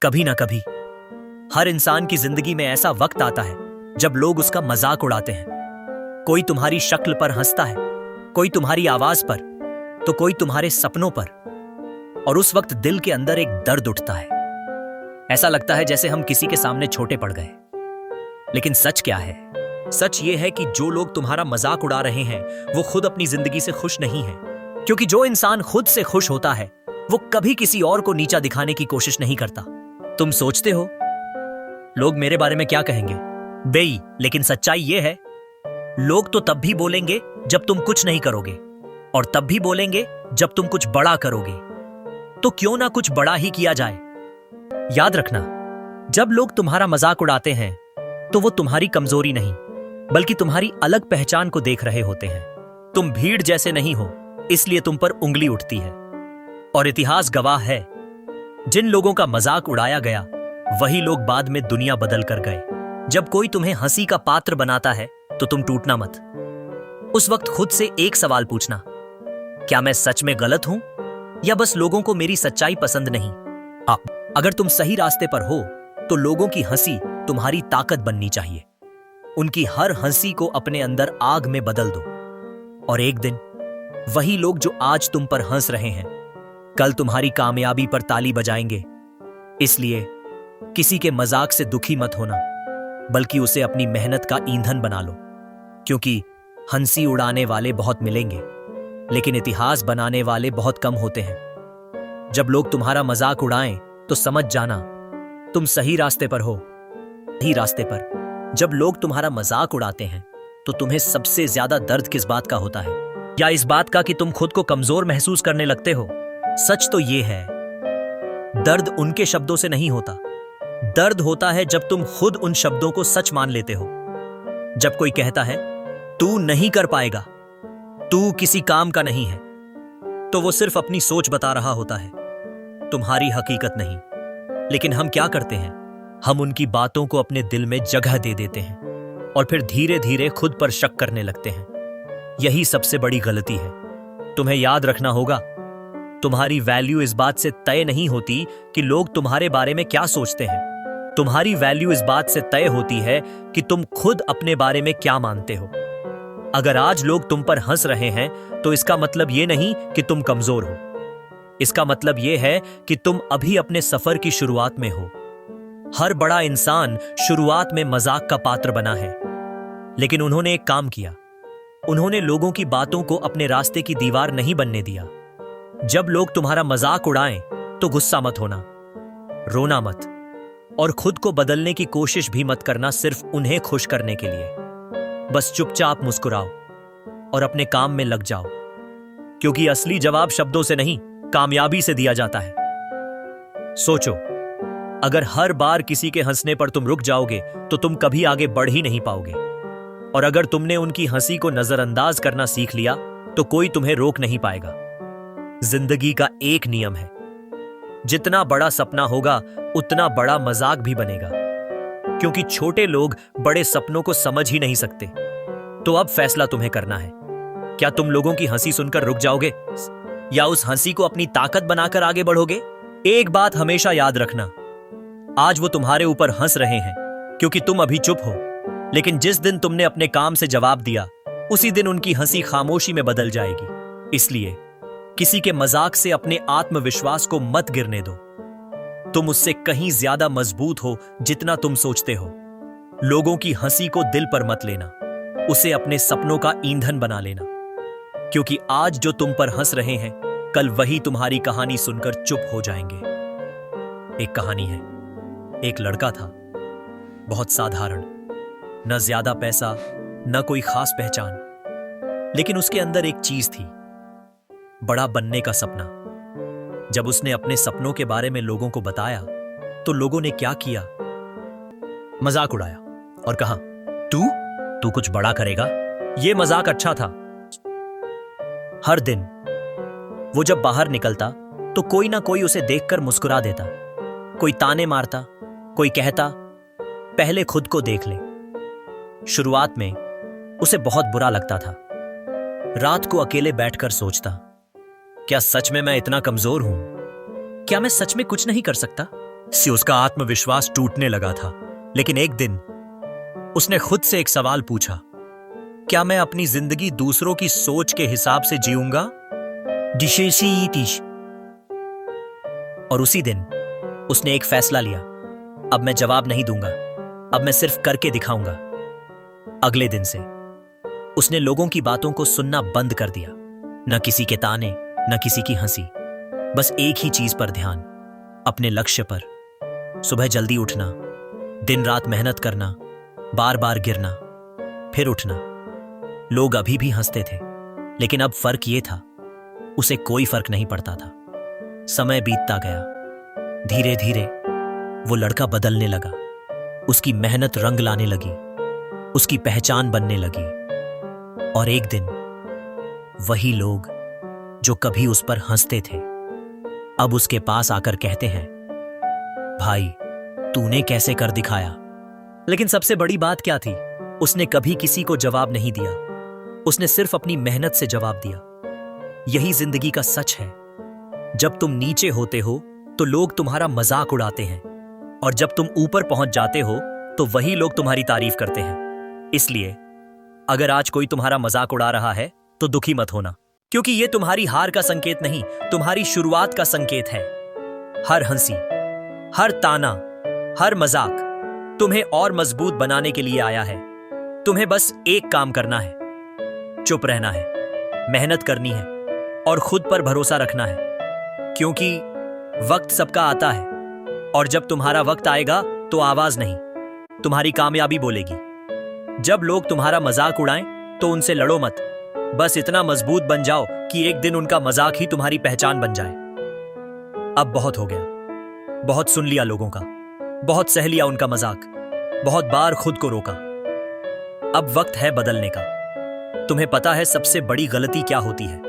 कभी ना कभी हर इंसान की जिंदगी में ऐसा वक्त आता है जब लोग उसका मजाक उड़ाते हैं। कोई तुम्हारी शक्ल पर हंसता है, कोई तुम्हारी आवाज पर, तो कोई तुम्हारे सपनों पर। और उस वक्त दिल के अंदर एक दर्द उठता है। ऐसा लगता है जैसे हम किसी के सामने छोटे पड़ गए। लेकिन सच क्या है? सच ये है कि जो लोग तुम्हारा मजाक उड़ा रहे हैं वो खुद अपनी जिंदगी से खुश नहीं है। क्योंकि जो इंसान खुद से खुश होता है वो कभी किसी और को नीचा दिखाने की कोशिश नहीं करता। तुम सोचते हो लोग मेरे बारे में क्या कहेंगे बेई, लेकिन सच्चाई ये है लोग तो तब भी बोलेंगे जब तुम कुछ नहीं करोगे, और तब भी बोलेंगे जब तुम कुछ बड़ा करोगे। तो क्यों ना कुछ बड़ा ही किया जाए। याद रखना, जब लोग तुम्हारा मजाक उड़ाते हैं तो वो तुम्हारी कमजोरी नहीं बल्कि तुम्हारी अलग पहचान को देख रहे होते हैं। तुम भीड़ जैसे नहीं हो इसलिए तुम पर उंगली उठती है। और इतिहास गवाह है, जिन लोगों का मजाक उड़ाया गया वही लोग बाद में दुनिया बदल कर गए। जब कोई तुम्हें हंसी का पात्र बनाता है तो तुम टूटना मत। उस वक्त खुद से एक सवाल पूछना, क्या मैं सच में गलत हूं या बस लोगों को मेरी सच्चाई पसंद नहीं? अगर तुम सही रास्ते पर हो तो लोगों की हंसी तुम्हारी ताकत बननी चाहिए। उनकी हर हंसी को अपने अंदर आग में बदल दो, और एक दिन वही लोग जो आज तुम पर हंस रहे हैं कल तुम्हारी कामयाबी पर ताली बजाएंगे। इसलिए किसी के मजाक से दुखी मत होना, बल्कि उसे अपनी मेहनत का ईंधन बना लो। क्योंकि हंसी उड़ाने वाले बहुत मिलेंगे, लेकिन इतिहास बनाने वाले बहुत कम होते हैं। जब लोग तुम्हारा मजाक उड़ाएं तो समझ जाना तुम सही रास्ते पर हो। सही रास्ते पर जब लोग तुम्हारा मजाक उड़ाते हैं तो तुम्हें सबसे ज्यादा दर्द किस बात का होता है? या इस बात का कि तुम खुद को कमजोर महसूस करने लगते हो? सच तो ये है, दर्द उनके शब्दों से नहीं होता। दर्द होता है जब तुम खुद उन शब्दों को सच मान लेते हो। जब कोई कहता है तू नहीं कर पाएगा, तू किसी काम का नहीं है, तो वो सिर्फ अपनी सोच बता रहा होता है, तुम्हारी हकीकत नहीं। लेकिन हम क्या करते हैं? हम उनकी बातों को अपने दिल में जगह दे देते हैं और फिर धीरे धीरे खुद पर शक करने लगते हैं। यही सबसे बड़ी गलती है। तुम्हें याद रखना होगा, तुम्हारी वैल्यू इस बात से तय नहीं होती कि लोग तुम्हारे बारे में क्या सोचते हैं। तुम्हारी वैल्यू इस बात से तय होती है कि तुम खुद अपने बारे में क्या मानते हो। अगर आज लोग तुम पर हंस रहे हैं तो इसका मतलब यह नहीं कि तुम कमजोर हो। इसका मतलब यह है कि तुम अभी अपने सफर की शुरुआत में हो। हर बड़ा इंसान शुरुआत में मजाक का पात्र बना है, लेकिन उन्होंने एक काम किया, उन्होंने लोगों की बातों को अपने रास्ते की दीवार नहीं बनने दिया। जब लोग तुम्हारा मजाक उड़ाएं तो गुस्सा मत होना, रोना मत, और खुद को बदलने की कोशिश भी मत करना सिर्फ उन्हें खुश करने के लिए। बस चुपचाप मुस्कुराओ और अपने काम में लग जाओ, क्योंकि असली जवाब शब्दों से नहीं कामयाबी से दिया जाता है। सोचो, अगर हर बार किसी के हंसने पर तुम रुक जाओगे तो तुम कभी आगे बढ़ ही नहीं पाओगे। और अगर तुमने उनकी हंसी को नजरअंदाज करना सीख लिया तो कोई तुम्हें रोक नहीं पाएगा। जिंदगी का एक नियम है, जितना बड़ा सपना होगा उतना बड़ा मजाक भी बनेगा, क्योंकि छोटे लोग बड़े सपनों को समझ ही नहीं सकते। तो अब फैसला तुम्हें करना है, क्या तुम लोगों की हंसी सुनकर रुक जाओगे या उस हंसी को अपनी ताकत बनाकर आगे बढ़ोगे? एक बात हमेशा याद रखना, आज वो तुम्हारे ऊपर हंस रहे हैं क्योंकि तुम अभी चुप हो, लेकिन जिस दिन तुमने अपने काम से जवाब दिया उसी दिन उनकी हंसी खामोशी में बदल जाएगी। इसलिए किसी के मजाक से अपने आत्मविश्वास को मत गिरने दो। तुम उससे कहीं ज्यादा मजबूत हो जितना तुम सोचते हो। लोगों की हंसी को दिल पर मत लेना, उसे अपने सपनों का ईंधन बना लेना, क्योंकि आज जो तुम पर हंस रहे हैं कल वही तुम्हारी कहानी सुनकर चुप हो जाएंगे। एक कहानी है, एक लड़का था, बहुत साधारण, न ज्यादा पैसा न कोई खास पहचान, लेकिन उसके अंदर एक चीज थी, बड़ा बनने का सपना। जब उसने अपने सपनों के बारे में लोगों को बताया तो लोगों ने क्या किया? मजाक उड़ाया और कहा, तू कुछ बड़ा करेगा? यह मजाक अच्छा था। हर दिन वो जब बाहर निकलता तो कोई ना कोई उसे देखकर मुस्कुरा देता, कोई ताने मारता, कोई कहता, पहले खुद को देख ले। शुरुआत में उसे बहुत बुरा लगता था। रात को अकेले बैठकर सोचता, क्या सच में मैं इतना कमजोर हूं? क्या मैं सच में कुछ नहीं कर सकता? से उसका आत्मविश्वास टूटने लगा था। लेकिन एक दिन उसने खुद से एक सवाल पूछा, क्या मैं अपनी जिंदगी दूसरों की सोच के हिसाब से जीऊंगा? और उसी दिन उसने एक फैसला लिया, अब मैं जवाब नहीं दूंगा, अब मैं सिर्फ करके दिखाऊंगा। अगले दिन से उसने लोगों की बातों को सुनना बंद कर दिया, न किसी के ताने, न किसी की हंसी, बस एक ही चीज पर ध्यान, अपने लक्ष्य पर। सुबह जल्दी उठना, दिन रात मेहनत करना, बार बार गिरना, फिर उठना। लोग अभी भी हंसते थे, लेकिन अब फर्क यह था, उसे कोई फर्क नहीं पड़ता था। समय बीतता गया, धीरे धीरे वो लड़का बदलने लगा, उसकी मेहनत रंग लाने लगी, उसकी पहचान बनने लगी। और एक दिन वही लोग जो कभी उस पर हंसते थे, अब उसके पास आकर कहते हैं, भाई तूने कैसे कर दिखाया। लेकिन सबसे बड़ी बात क्या थी, उसने कभी किसी को जवाब नहीं दिया, उसने सिर्फ अपनी मेहनत से जवाब दिया। यही जिंदगी का सच है, जब तुम नीचे होते हो तो लोग तुम्हारा मजाक उड़ाते हैं, और जब तुम ऊपर पहुंच जाते हो तो वही लोग तुम्हारी तारीफ करते हैं। इसलिए अगर आज कोई तुम्हारा मजाक उड़ा रहा है तो दुखी मत होना, क्योंकि यह तुम्हारी हार का संकेत नहीं, तुम्हारी शुरुआत का संकेत है। हर हंसी, हर ताना, हर मजाक तुम्हें और मजबूत बनाने के लिए आया है। तुम्हें बस एक काम करना है, चुप रहना है, मेहनत करनी है और खुद पर भरोसा रखना है, क्योंकि वक्त सबका आता है, और जब तुम्हारा वक्त आएगा तो आवाज नहीं, तुम्हारी कामयाबी बोलेगी। जब लोग तुम्हारा मजाक उड़ाएं तो उनसे लड़ो मत, बस इतना मजबूत बन जाओ कि एक दिन उनका मजाक ही तुम्हारी पहचान बन जाए। अब बहुत हो गया, बहुत सुन लिया लोगों का, बहुत सह लिया उनका मजाक, बहुत बार खुद को रोका। अब वक्त है बदलने का। तुम्हें पता है सबसे बड़ी गलती क्या होती है?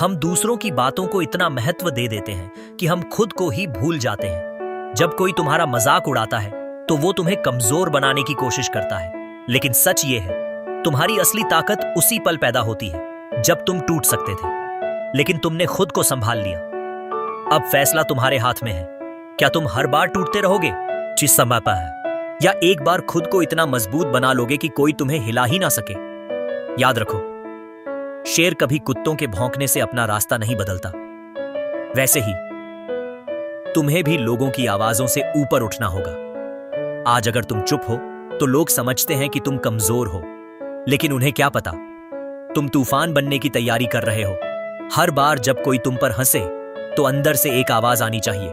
हम दूसरों की बातों को इतना महत्व दे देते हैं कि हम खुद को ही भूल जाते हैं। जब कोई तुम्हारा मजाक उड़ाता है तो वो तुम्हें कमजोर बनाने की कोशिश करता है, लेकिन सच ये है, तुम्हारी असली ताकत उसी पल पैदा होती है जब तुम टूट सकते थे, लेकिन तुमने खुद को संभाल लिया। अब फैसला तुम्हारे हाथ में है, क्या तुम हर बार टूटते रहोगे जिस समय पर है, या एक बार खुद को इतना मजबूत बना लोगे कि कोई तुम्हें हिला ही ना सके। याद रखो, शेर कभी कुत्तों के भौंकने से अपना रास्ता नहीं बदलता। वैसे ही तुम्हें भी लोगों की आवाजों से ऊपर उठना होगा। आज अगर तुम चुप हो तो लोग समझते हैं कि तुम कमजोर हो, लेकिन उन्हें क्या पता तुम तूफान बनने की तैयारी कर रहे हो। हर बार जब कोई तुम पर हंसे तो अंदर से एक आवाज आनी चाहिए,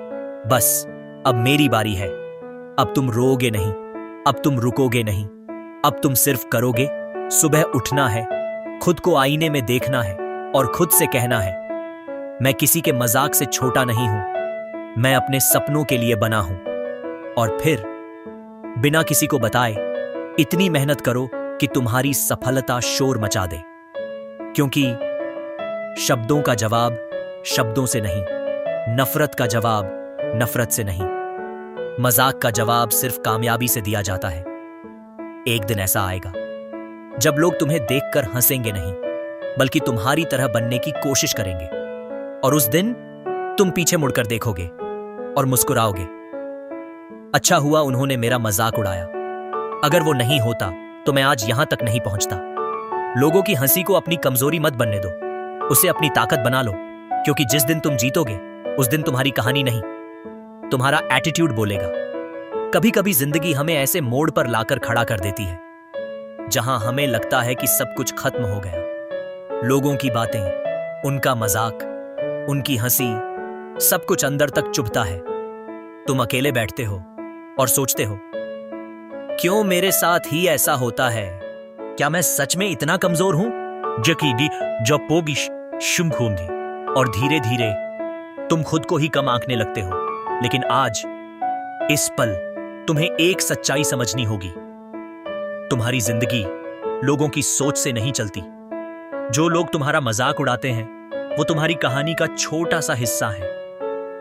बस अब मेरी बारी है। अब तुम रोओगे नहीं, अब तुम रुकोगे नहीं, अब तुम सिर्फ करोगे। सुबह उठना है, खुद को आईने में देखना है और खुद से कहना है, मैं किसी के मजाक से छोटा नहीं हूं, मैं अपने सपनों के लिए बना हूं। और फिर बिना किसी को बताए इतनी मेहनत करो कि तुम्हारी सफलता शोर मचा दे, क्योंकि शब्दों का जवाब शब्दों से नहीं, नफरत का जवाब नफरत से नहीं, मजाक का जवाब सिर्फ कामयाबी से दिया जाता है। एक दिन ऐसा आएगा जब लोग तुम्हें देखकर हंसेंगे नहीं, बल्कि तुम्हारी तरह बनने की कोशिश करेंगे, और उस दिन तुम पीछे मुड़कर देखोगे और मुस्कुराओगे, अच्छा हुआ उन्होंने मेरा मजाक उड़ाया, अगर वो नहीं होता तो मैं आज यहां तक नहीं पहुंचता। लोगों की हंसी को अपनी कमजोरी मत बनने दो, उसे अपनी ताकत बना लो, क्योंकि जिस दिन तुम जीतोगे उस दिन तुम्हारी कहानी नहीं, तुम्हारा एटीट्यूड बोलेगा। कभी कभी जिंदगी हमें ऐसे मोड़ पर लाकर खड़ा कर देती है जहां हमें लगता है कि सब कुछ खत्म हो गया। लोगों की बातें, उनका मजाक, उनकी हंसी, सब कुछ अंदर तक चुभता है। तुम अकेले बैठते हो और सोचते हो, क्यों मेरे साथ ही ऐसा होता है? क्या मैं सच में इतना कमजोर हूं? और धीरे धीरे तुम खुद को ही कम आंकने लगते हो। लेकिन आज इस पल तुम्हें एक सच्चाई समझनी होगी, तुम्हारी जिंदगी लोगों की सोच से नहीं चलती। जो लोग तुम्हारा मजाक उड़ाते हैं वो तुम्हारी कहानी का छोटा सा हिस्सा है,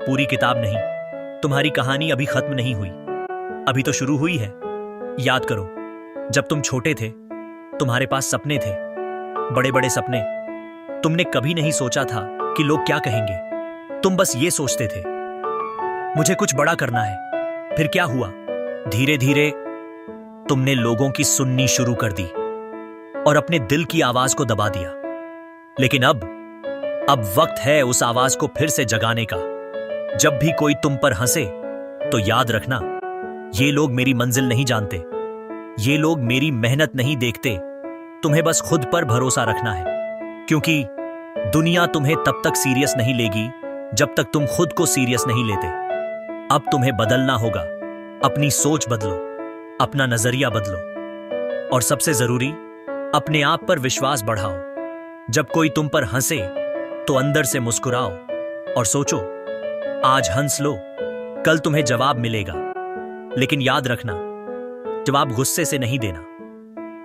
पूरी किताब नहीं। तुम्हारी कहानी अभी खत्म नहीं हुई, अभी तो शुरू हुई है। याद करो, जब तुम छोटे थे तुम्हारे पास सपने थे, बड़े बड़े सपने। तुमने कभी नहीं सोचा था कि लोग क्या कहेंगे, तुम बस ये सोचते थे, मुझे कुछ बड़ा करना है, फिर क्या हुआ? धीरे धीरे तुमने लोगों की सुननी शुरू कर दी और अपने दिल की आवाज को दबा दिया। लेकिन अब वक्त है उस आवाज को फिर से जगाने का। जब भी कोई तुम पर हंसे तो याद रखना, ये लोग मेरी मंजिल नहीं जानते, ये लोग मेरी मेहनत नहीं देखते। तुम्हें बस खुद पर भरोसा रखना है, क्योंकि दुनिया तुम्हें तब तक सीरियस नहीं लेगी जब तक तुम खुद को सीरियस नहीं लेते। अब तुम्हें बदलना होगा, अपनी सोच बदलो, अपना नजरिया बदलो और सबसे जरूरी, अपने आप पर विश्वास बढ़ाओ। जब कोई तुम पर हंसे तो अंदर से मुस्कुराओ और सोचो, आज हंस लो, कल तुम्हें जवाब मिलेगा। लेकिन याद रखना, जवाब गुस्से से नहीं देना,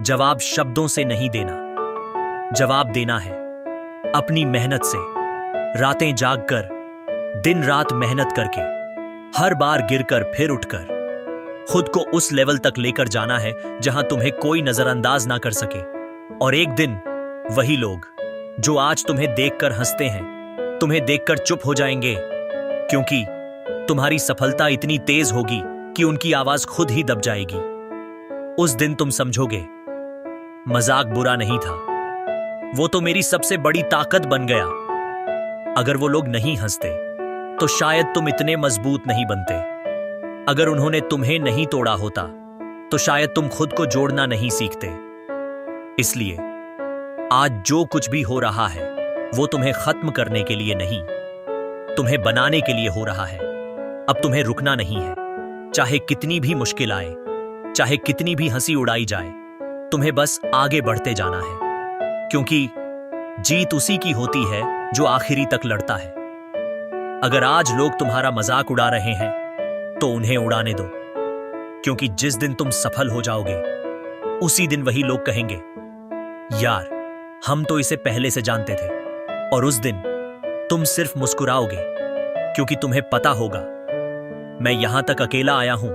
जवाब शब्दों से नहीं देना। जवाब देना है अपनी मेहनत से, रातें जागकर, दिन रात मेहनत करके, हर बार गिरकर फिर उठकर खुद को उस लेवल तक लेकर जाना है जहां तुम्हें कोई नजरअंदाज ना कर सके। और एक दिन वही लोग जो आज तुम्हें देखकर हंसते हैं, तुम्हें देखकर चुप हो जाएंगे, क्योंकि तुम्हारी सफलता इतनी तेज होगी कि उनकी आवाज खुद ही दब जाएगी। उस दिन तुम समझोगे, मजाक बुरा नहीं था, वो तो मेरी सबसे बड़ी ताकत बन गया। अगर वो लोग नहीं हंसते तो शायद तुम इतने मजबूत नहीं बनते। अगर उन्होंने तुम्हें नहीं तोड़ा होता तो शायद तुम खुद को जोड़ना नहीं सीखते। इसलिए आज जो कुछ भी हो रहा है वो तुम्हें खत्म करने के लिए नहीं, तुम्हें बनाने के लिए हो रहा है। अब तुम्हें रुकना नहीं है, चाहे कितनी भी मुश्किल आए, चाहे कितनी भी हंसी उड़ाई जाए, तुम्हें बस आगे बढ़ते जाना है, क्योंकि जीत उसी की होती है जो आखिरी तक लड़ता है। अगर आज लोग तुम्हारा मजाक उड़ा रहे हैं तो उन्हें उड़ाने दो, क्योंकि जिस दिन तुम सफल हो जाओगे उसी दिन वही लोग कहेंगे, यार हम तो इसे पहले से जानते थे। और उस दिन तुम सिर्फ मुस्कुराओगे, क्योंकि तुम्हें पता होगा, मैं यहां तक अकेला आया हूं